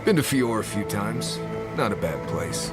Been to Fior a few times. Not a bad place.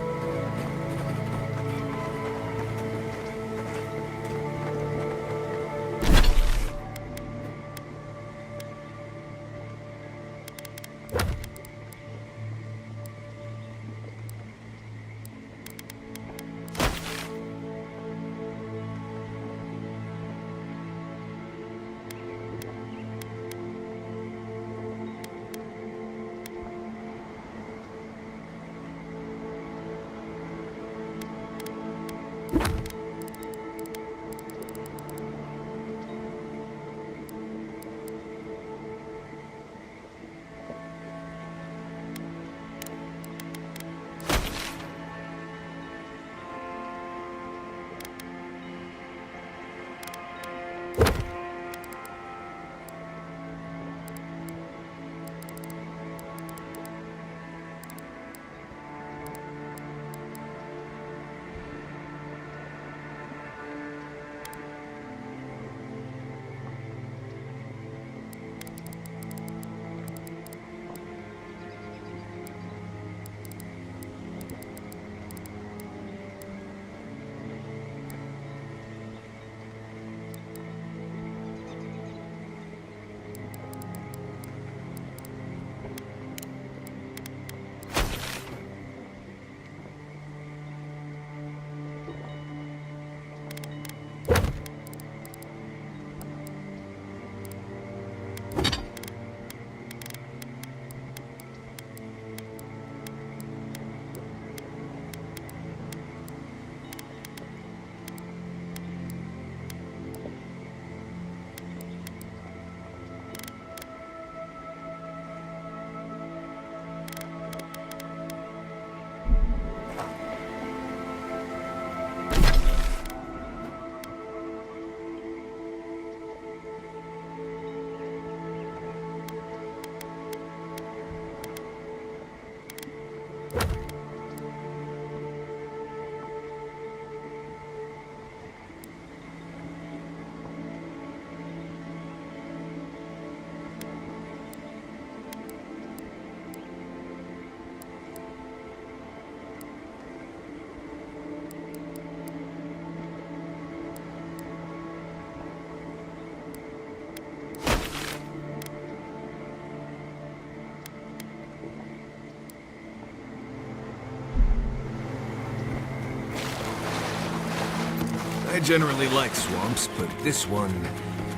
I generally like swamps, but this one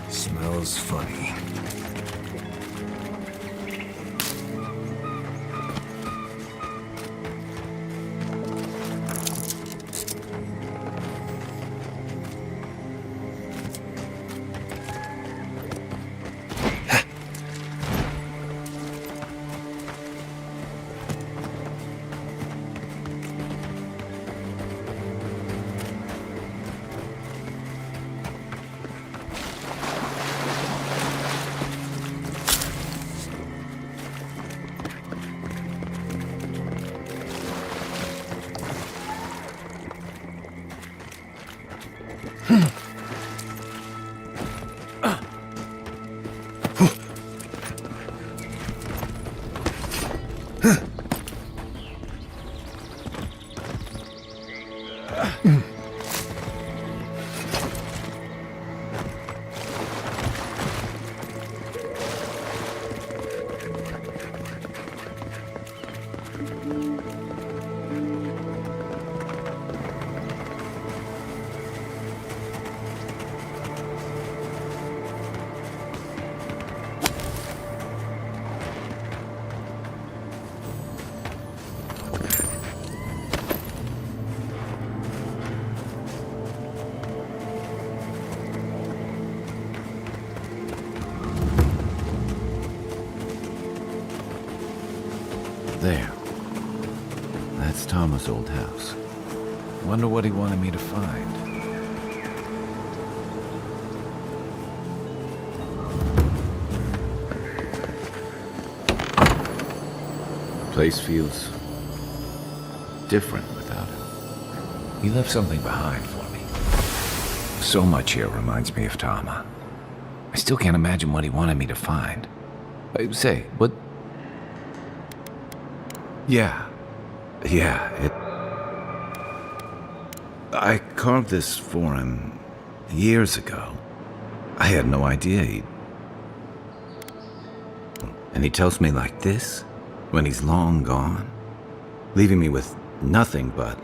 smells funny. There. That's Thomas' old house. Wonder what he wanted me to find. Place feels different without him. He left something behind for me. So much here reminds me of Tama. I still can't imagine what he wanted me to find. Say, what... Yeah. Yeah, I carved this for him years ago. I had no idea he'd... And he tells me like this, when he's long gone, leaving me with nothing but...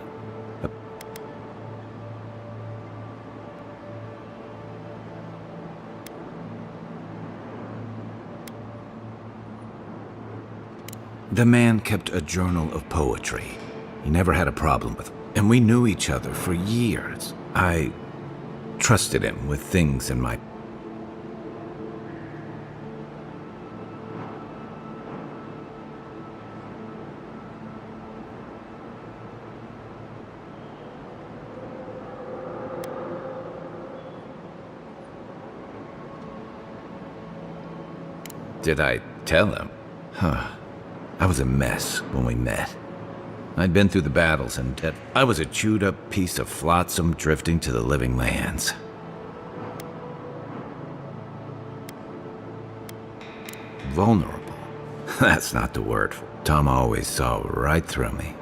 The man kept a journal of poetry. He never had a problem with it. And we knew each other for years. I trusted him with things in my... Did I tell him? I was a mess when we met. I'd been through the battles and dead. I was a chewed-up piece of flotsam drifting to the living lands. Vulnerable. That's not the word. Tom always saw right through me.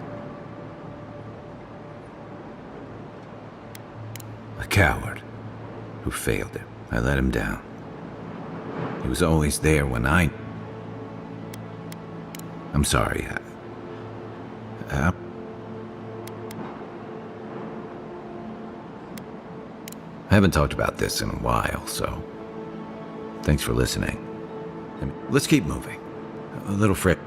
A coward who failed him. I let him down. He was always there when I'm sorry. I haven't talked about this in a while, so thanks for listening. Let's keep moving. A little frick.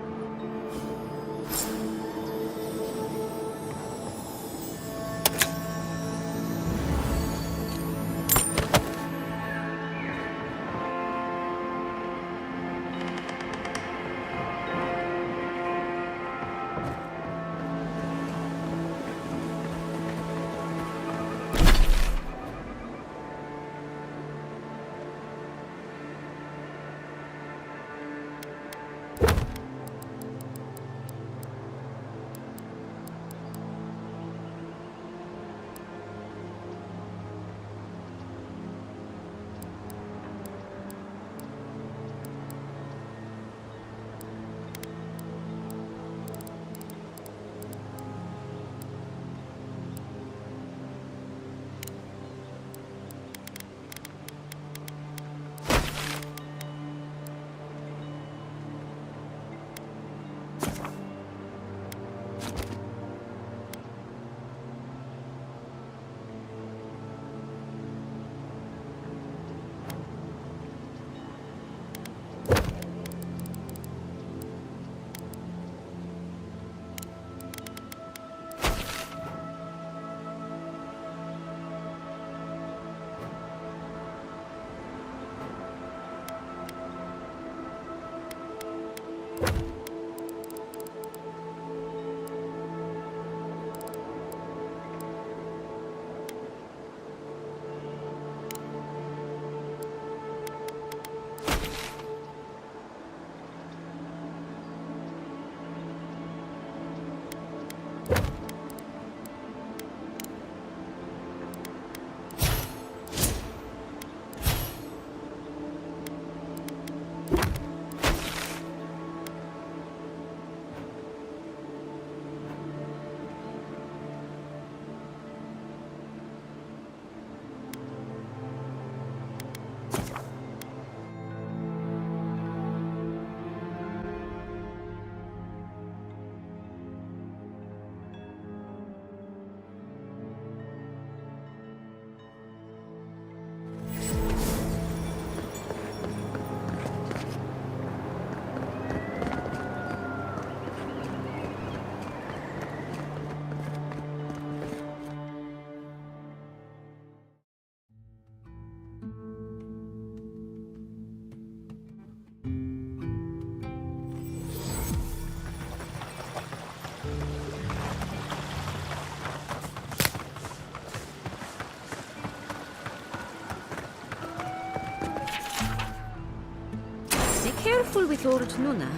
Careful with old Nuna.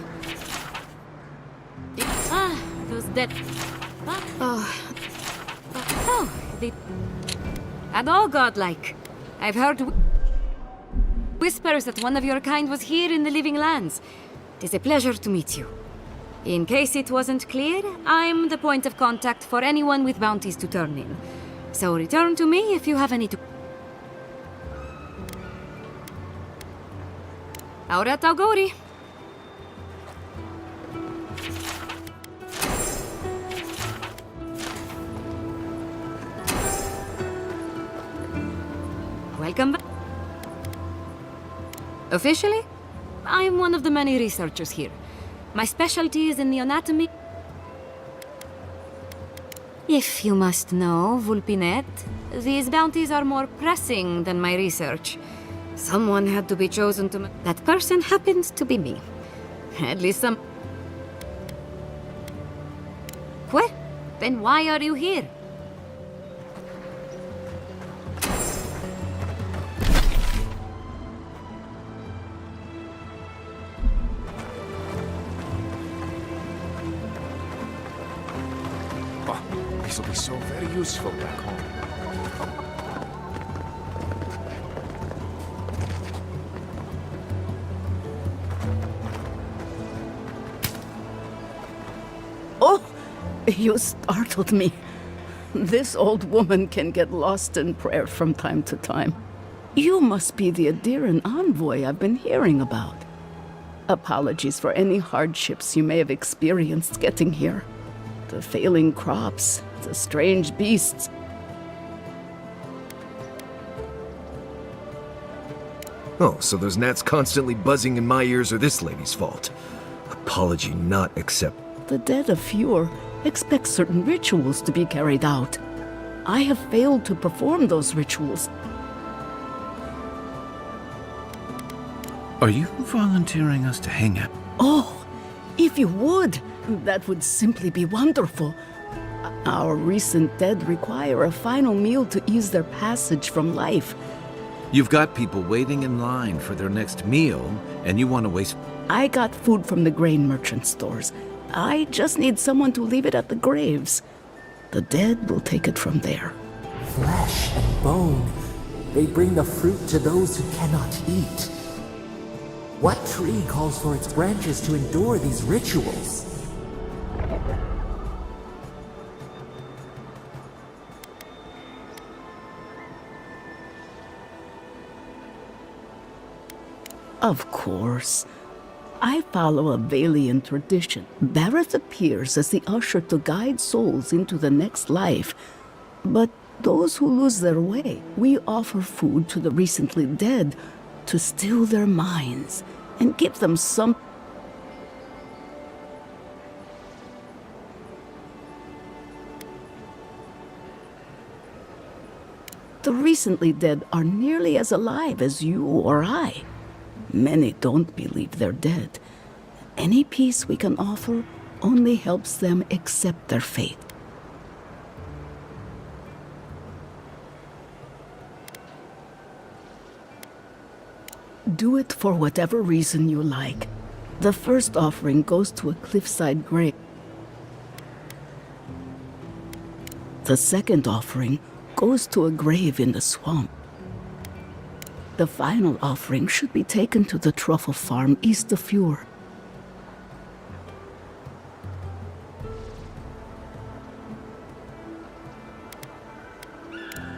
Those dead. Oh, they. And all godlike. I've heard whispers that one of your kind was here in the living lands. It is a pleasure to meet you. In case it wasn't clear, I'm the point of contact for anyone with bounties to turn in. So return to me if you have any to... Ahora Taugori. Welcome back. Officially, I'm one of the many researchers here. My specialty is in the anatomy. If you must know, Vulpinet, these bounties are more pressing than my research. Someone had to be chosen to... That person happens to be me. At least some... Well, then why are you here? This will be so very useful back home. Oh, you startled me. This old woman can get lost in prayer from time to time. You must be the Adiran envoy I've been hearing about. Apologies for any hardships you may have experienced getting here. The failing crops, the strange beasts. Oh, so those gnats constantly buzzing in my ears are this lady's fault. Apology not accepted. The dead of Fjord expect certain rituals to be carried out. I have failed to perform those rituals. Are you volunteering us to hang out? Oh, if you would, that would simply be wonderful. Our recent dead require a final meal to ease their passage from life. You've got people waiting in line for their next meal, and you want to waste... I got food from the grain merchant stores. I just need someone to leave it at the graves. The dead will take it from there. Flesh and bone. They bring the fruit to those who cannot eat. What tree calls for its branches to endure these rituals? Of course. I follow a Valian tradition. Bareth appears as the usher to guide souls into the next life. But those who lose their way, we offer food to the recently dead to still their minds and give them some... The recently dead are nearly as alive as you or I. Many don't believe they're dead. Any peace we can offer only helps them accept their fate. Do it for whatever reason you like. The first offering goes to a cliffside grave. The second offering goes to a grave in the swamp. The final offering should be taken to the truffle farm east of Fjord.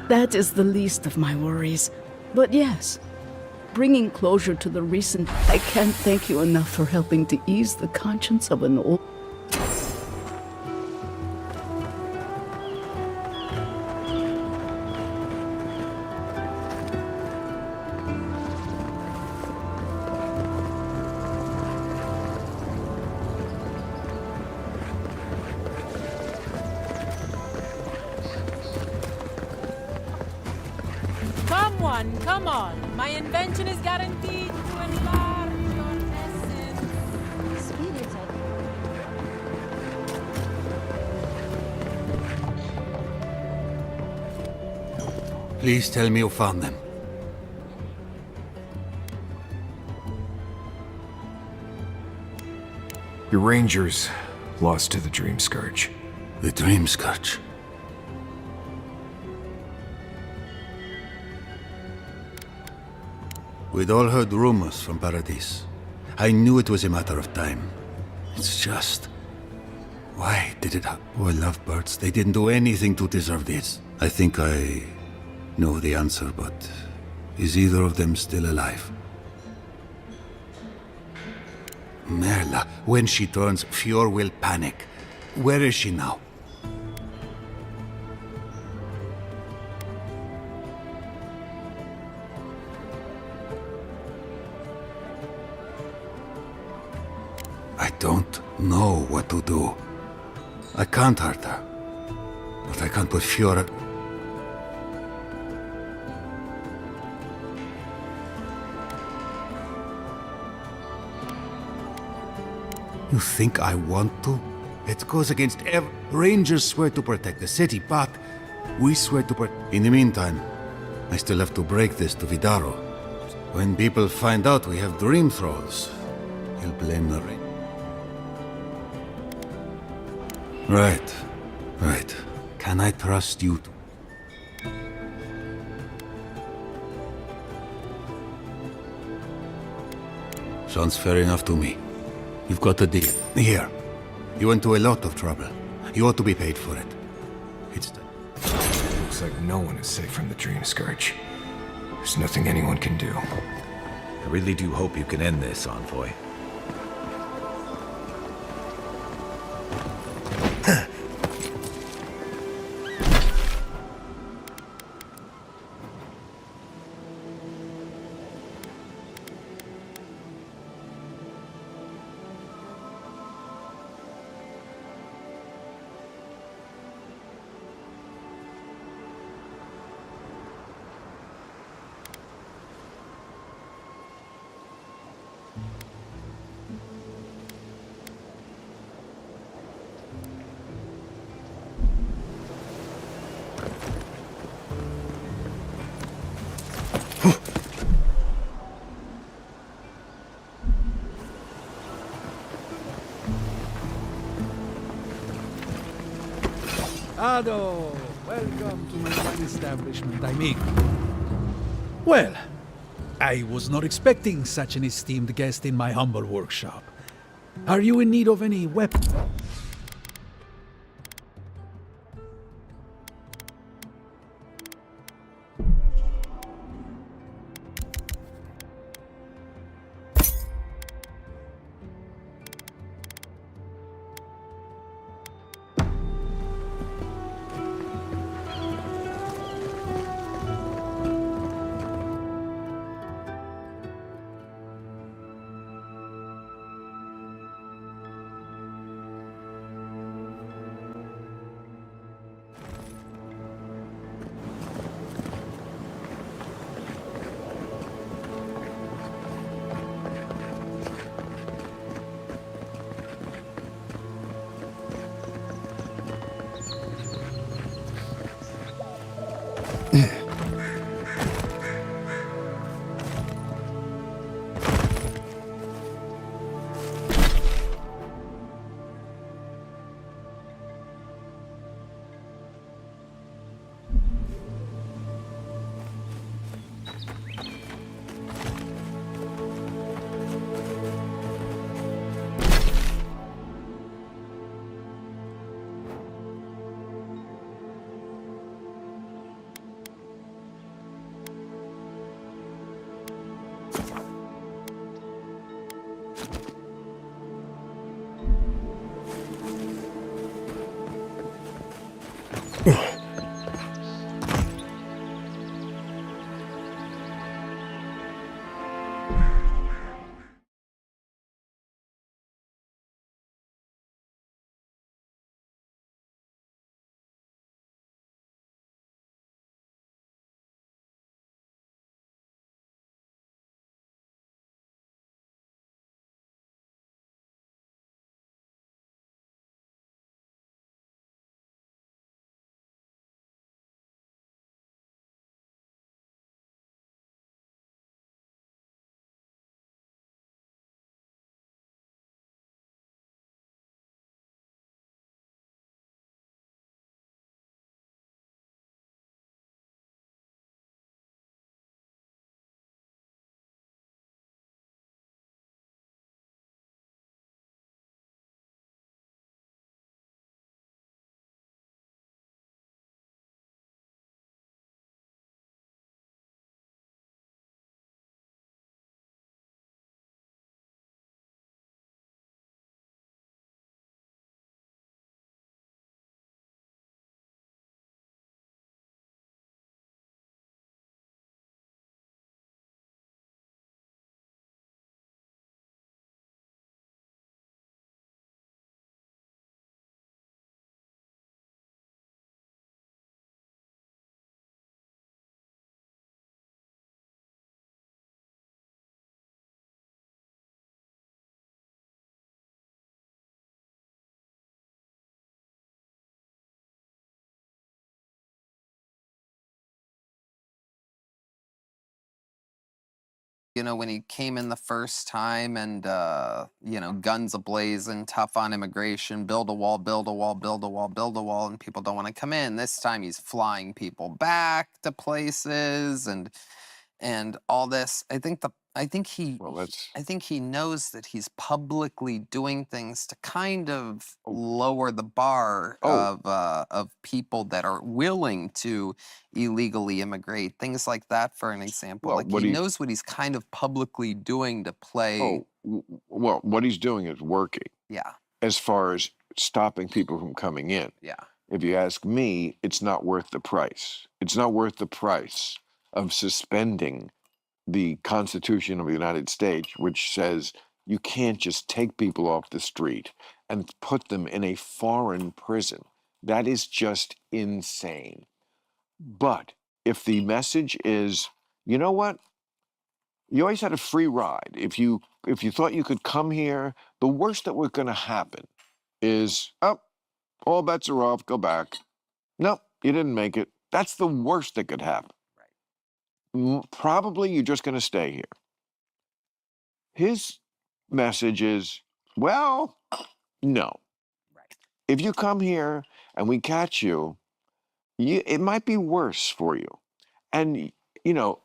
That is the least of my worries. But yes, bringing closure to the recent... I can't thank you enough for helping to ease the conscience of an old... Come on. My invention is guaranteed to enlarge your essence. Please tell me you found them. Your rangers lost to the Dream Scourge. The Dream Scourge. We'd all heard rumors from Paradis. I knew it was a matter of time. It's just... Why did it happen? Poor lovebirds. They didn't do anything to deserve this. I think I know the answer, but is either of them still alive? Merla, when she turns, Fior will panic. Where is she now? I don't know what to do. I can't hurt her, but I can't put Fior... You think I want to? It goes against Rangers swear to protect the city, but we swear to In the meantime, I still have to break this to Vidaro. When people find out we have dream thralls, he'll blame the ring. Right. Can I trust you to... Sounds fair enough to me. You've got a deal. Here. You went to a lot of trouble. You ought to be paid for it. It's done. Looks like no one is safe from the Dream Scourge. There's nothing anyone can do. I really do hope you can end this, Envoy. Ado, welcome to my fine establishment, amigo. Well, I was not expecting such an esteemed guest in my humble workshop. Are you in need of any weapons? You know, when he came in the first time and, you know, guns ablazing, tough on immigration, build a wall, build a wall, build a wall, build a wall, and people don't want to come in. This time he's flying people back to places and all this. I think he knows that he's publicly doing things to kind of lower the bar of people that are willing to illegally immigrate, things like that, for an example. Well, Like what he he knows what he's kind of publicly doing to play. well, what he's doing is working Yeah, as far as stopping people from coming in. yeah, If you ask me, it's not worth the price. It's not worth the price of suspending the Constitution of the United States, which says you can't just take people off the street and put them in a foreign prison. That is just insane. But if the message is, you know what? You always had a free ride. If you thought you could come here, the worst that was going to happen is, oh, all bets are off, go back. Nope, you didn't make it. That's the worst that could happen. Probably you're just going to stay here. His message is, well, no. If you come here and we catch you, it might be worse for you. And, you know,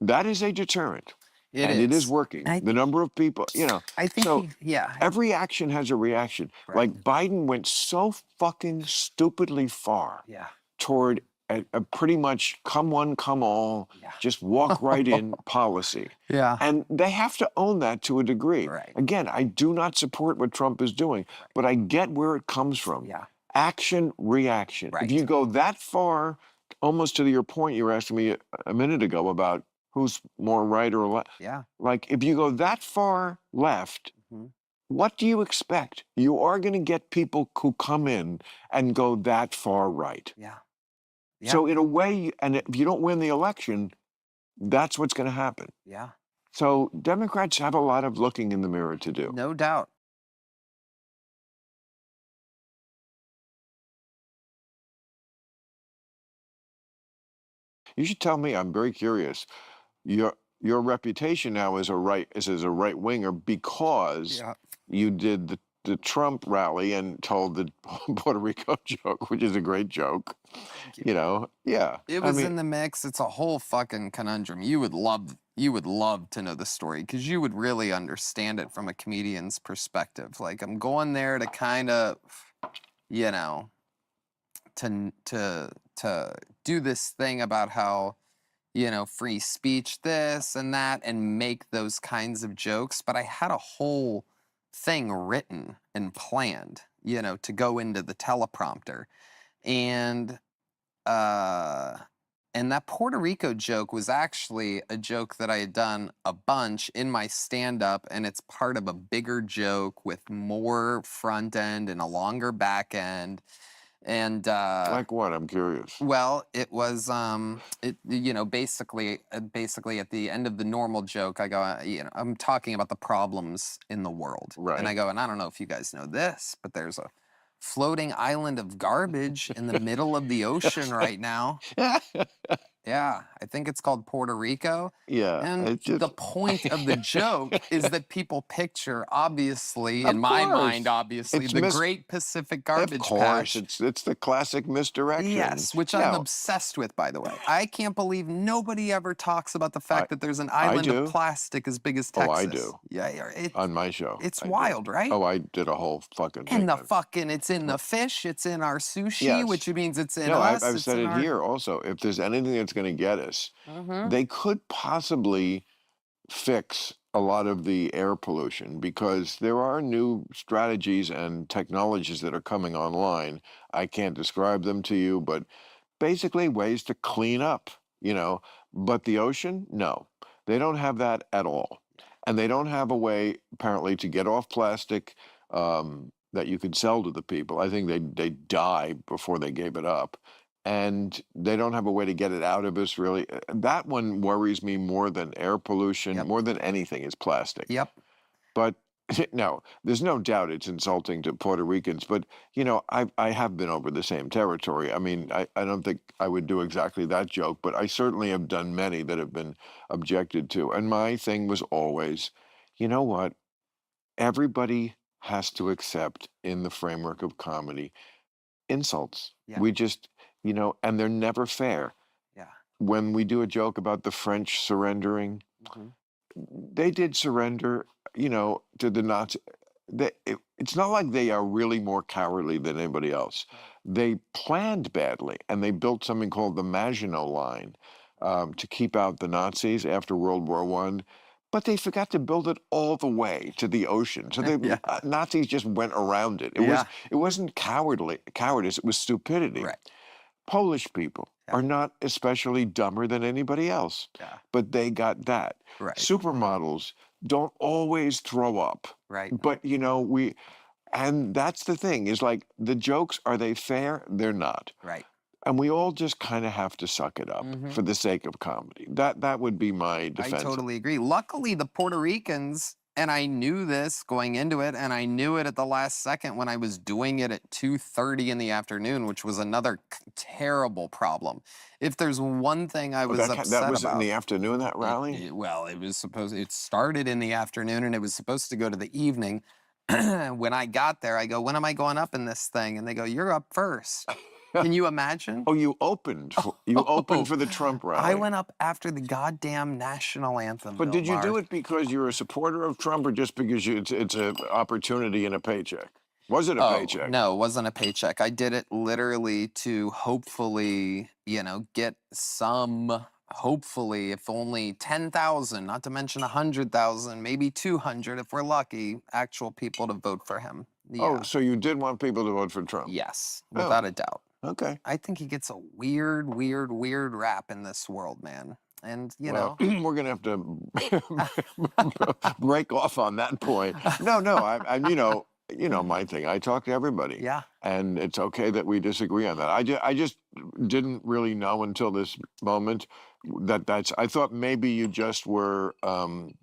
that is a deterrent. It is working. The number of people, you know. I think so yeah. every action has a reaction. Right. Like Biden went so fucking stupidly far Yeah. toward a pretty much come one, come all, just walk right in policy. Yeah. And they have to own that to a degree. Right. Again, I do not support what Trump is doing, but I get where it comes from. Yeah. Action, reaction. Right. If you go that far, almost to your point you were asking me a minute ago about who's more right or left. Yeah. Like, if you go that far left, what do you expect? You are going to get people who come in and go that far right. Yeah. So in a way, and if you don't win the election, that's what's going to happen. Yeah. So Democrats have a lot of looking in the mirror to do. No doubt. You should tell me. I'm very curious. Your reputation now is as a right winger because you did the Trump rally and told the Puerto Rico joke, which is a great joke. You know, yeah. It was in the mix. It's a whole fucking conundrum. You would love to know the story because you would really understand it from a comedian's perspective. Like, I'm going there to kind of, you know, to do this thing about how, you know, free speech, this and that, and make those kinds of jokes. But I had a whole thing written and planned, you know, to go into the teleprompter. And that Puerto Rico joke was actually a joke that I had done a bunch in my stand-up, and it's part of a bigger joke with more front end and a longer back end. And like what? I'm curious. well, it was you know, basically at the end of the normal joke, I go, you know, I'm talking about the problems in the world, Right. and I go, and I don't know if you guys know this, but there's a floating island of garbage in the middle of the ocean right now. Yeah, I think it's called Puerto Rico. Yeah. And it's just- the point of the joke is that people picture, obviously, Of in my course. mind, obviously, It's the Great Pacific Garbage Of course, Patch. it's the classic misdirection. Yes, which I'm obsessed with, by the way. I can't believe nobody ever talks about the fact that there's an island do. of plastic as big as Oh, Texas. I do. Yeah, On my show. it's I do. wild, right? Oh, I did a whole fucking thing. And the on it. fucking, it's in the fish, it's in our sushi, Yes. which means it's in No, us. I've it's said in it our... here also. If there's anything that's going to get us, Mhm. they could possibly fix a lot of the air pollution because there are new strategies and technologies that are coming online. I can't describe them to you, but basically ways to clean up, you know. But the ocean, no, they don't have that at all. And they don't have a way, apparently, to get off plastic that you could sell to the people. I think they die before they gave it up. And they don't have a way to get it out of us, really. That one worries me more than air pollution, more than anything, is plastic. Yep. But No, there's no doubt it's insulting to Puerto Ricans, but you know, I have been over the same territory. I mean, I don't think I would do exactly that joke, but I certainly have done many that have been objected to. And my thing was always, you know what? Everybody has to accept in the framework of comedy insults. Yeah. We just, you know, and they're never fair. Yeah. When we do a joke about the French surrendering, they did surrender, you know, to the Nazi. It's not like they are really more cowardly than anybody else. They planned badly, and they built something called the Maginot Line to keep out the Nazis after World War One. But they forgot to build it all the way to the ocean. So the Nazis just went around it. It wasn't cowardice, it was stupidity. Right. Polish people are not especially dumber than anybody else, but they got that. Right. Supermodels don't always throw up, Right. but you know, and that's the thing is like the jokes, are they fair? They're not. Right. And we all just kind of have to suck it up for the sake of comedy. That would be my defense. I totally agree. Luckily, the Puerto Ricans, and I knew this going into it, and I knew it at the last second when I was doing it at 2:30 in the afternoon, which was another terrible problem. If there's one thing I was upset that was about, in the afternoon, that rally? well, it started in the afternoon, and it was supposed to go to the evening. When I got there, I go, when am I going up in this thing? And they go, you're up first. Can you imagine? Oh, you opened. You opened for the Trump rally. I went up after the goddamn national anthem. But did you do it because you're a supporter of Trump, or just because it's an opportunity and a paycheck? Was it a paycheck? No, it wasn't a paycheck. I did it literally to hopefully, you know, get some, hopefully, if only 10,000, not to mention 100,000, maybe 200 if we're lucky, actual people to vote for him. Yeah. Oh, so you did want people to vote for Trump? Yes, without a doubt. Okay. I think he gets a weird rap in this world, man. And, you know. We're going to have to break off on that point. No, you know my thing. I talk to everybody. Yeah. And it's okay that we disagree on that. I just didn't really know until this moment I thought maybe you just were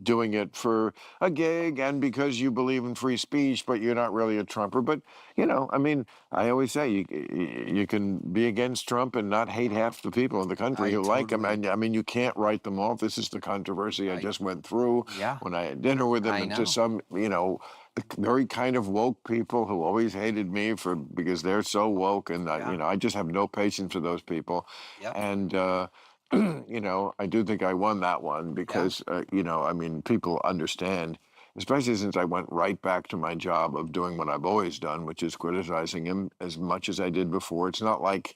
doing it for a gig and because you believe in free speech, but you're not really a Trumper. But, you know, I mean, I always say you can be against Trump and not hate half the people in the country who like him. And I mean, you can't write them off. This is the controversy I just went through when I had dinner with him, and to some, you know, very kind of woke people who always hated me because they're so woke, and you know, I just have no patience for those people. And you know, I do think I won that one because you know, I mean, people understand, especially since I went right back to my job of doing what I've always done, which is criticizing him as much as I did before. It's not like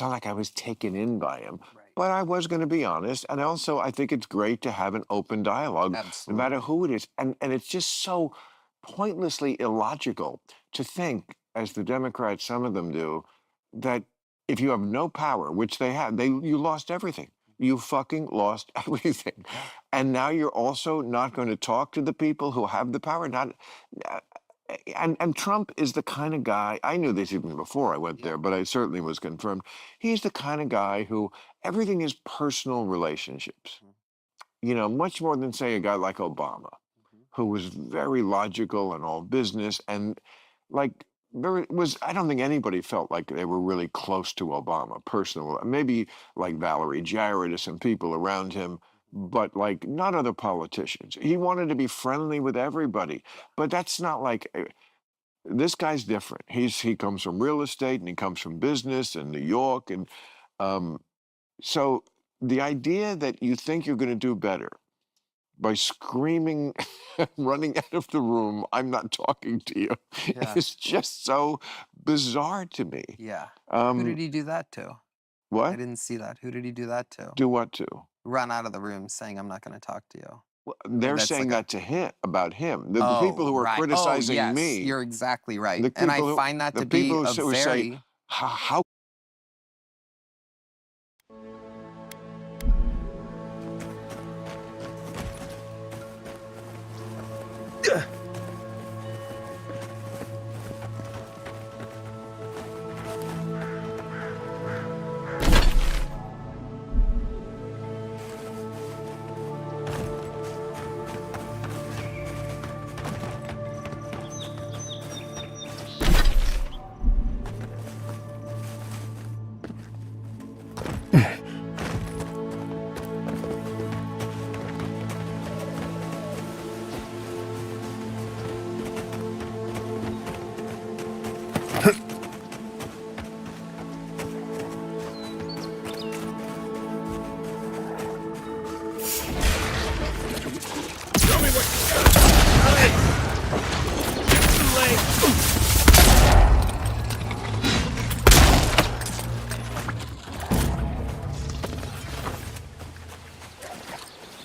I was taken in by him. But I was going to be honest, and also I think it's great to have an open dialogue, no matter who it is. And it's just so pointlessly illogical to think, as the Democrats, some of them do, that if you have no power, which they have, you lost everything. You fucking lost everything. And now you're also not going to talk to the people who have the power. And Trump is the kind of guy, I knew this even before I went there, but I certainly was confirmed. He's the kind of guy who everything is personal relationships. You know, much more than, say, a guy like Obama, who was very logical and all business, and like I don't think anybody felt like they were really close to Obama, personal. Maybe like Valerie Jarrett or some people around him, but like not other politicians. He wanted to be friendly with everybody, but that's not like, this guy's different. He comes from real estate, and he comes from business in New York, and so the idea that you think you're going to do better by screaming, running out of the room, I'm not talking to you, is just so bizarre to me. Yeah. Who did he do that to? What? I didn't see that. Who did he do that to? Do what to? Run out of the room saying, I'm not going to talk to you. Well, they're saying that to him, about him. The people who are criticizing me. You're exactly right. And I find that to be a very... How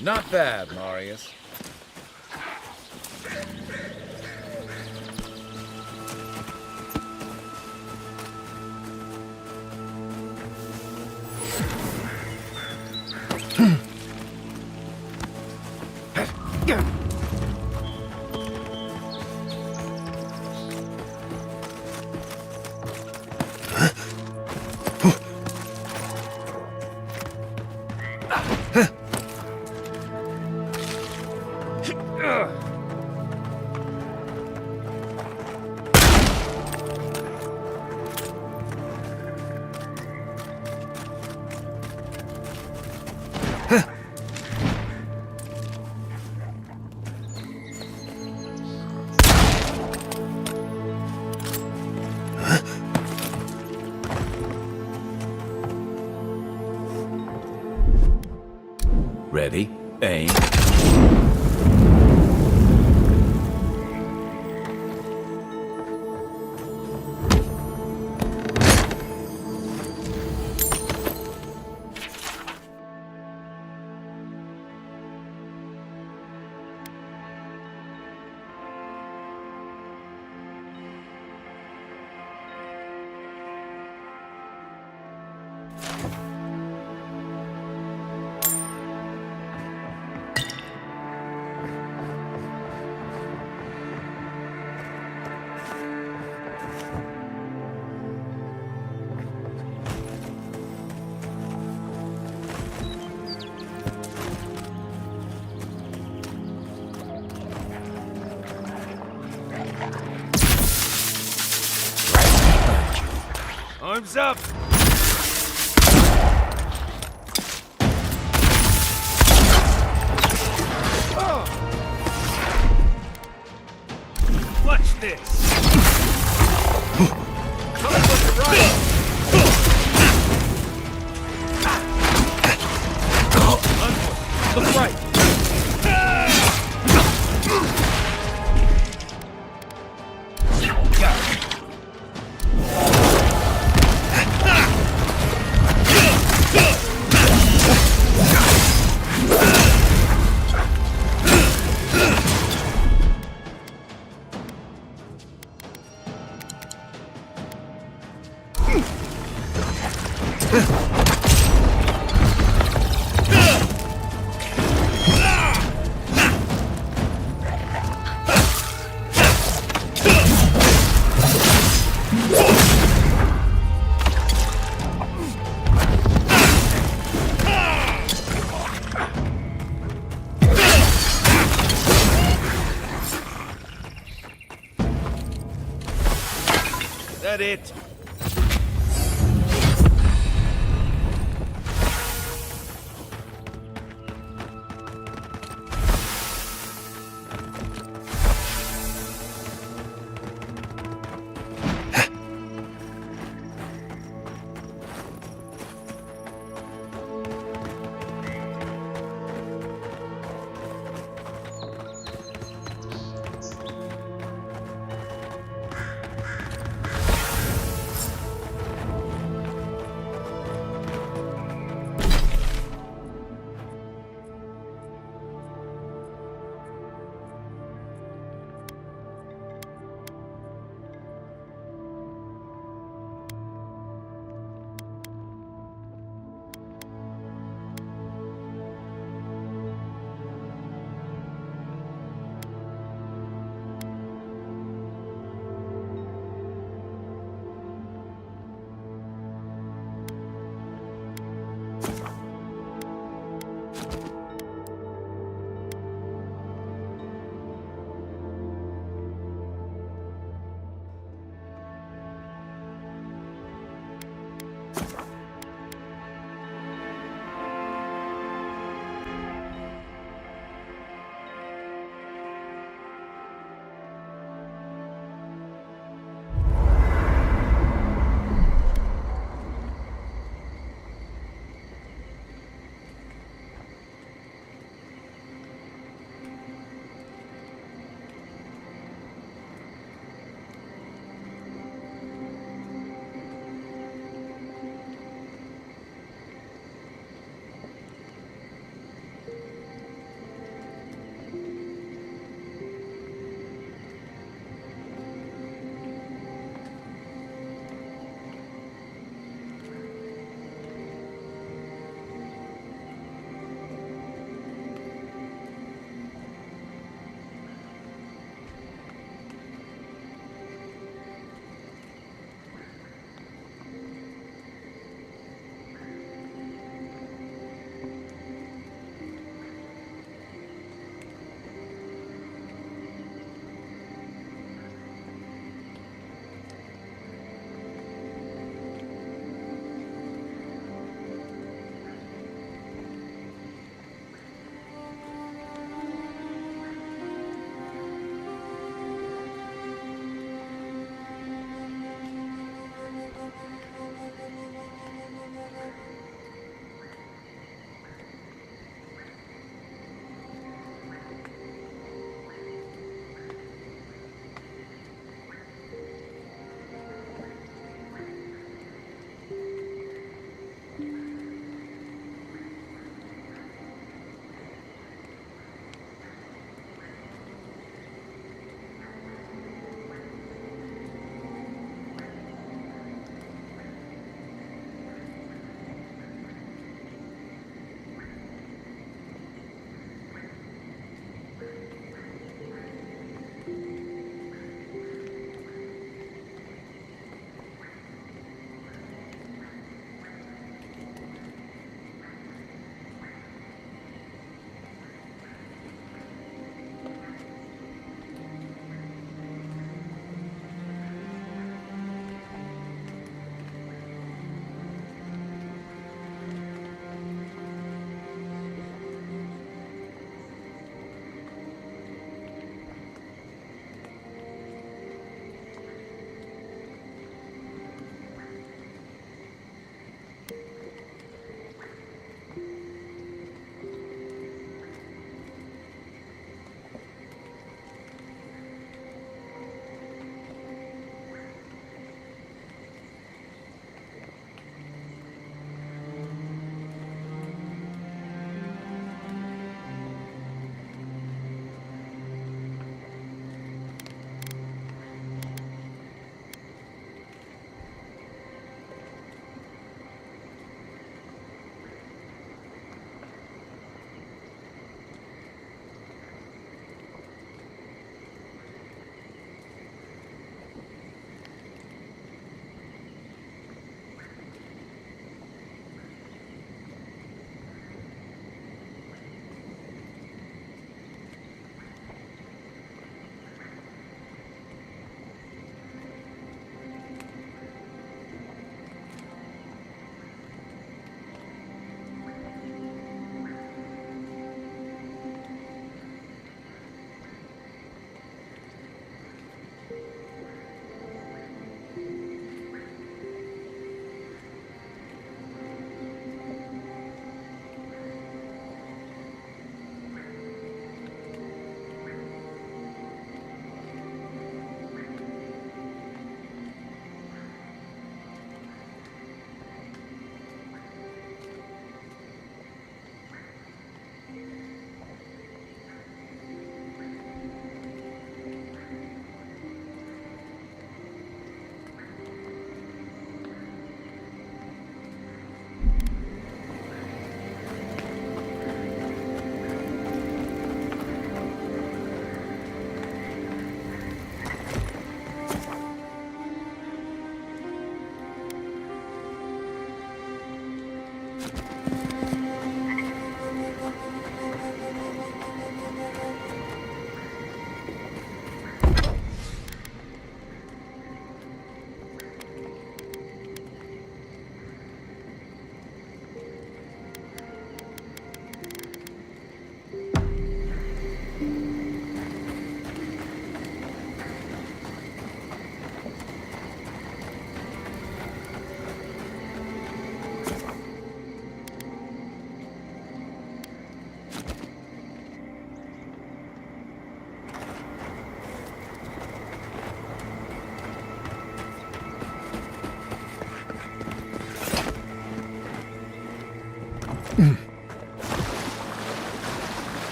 Not bad, Marius. Ready, aim. Arms up! Watch this! Coming from the right! Look right! That it?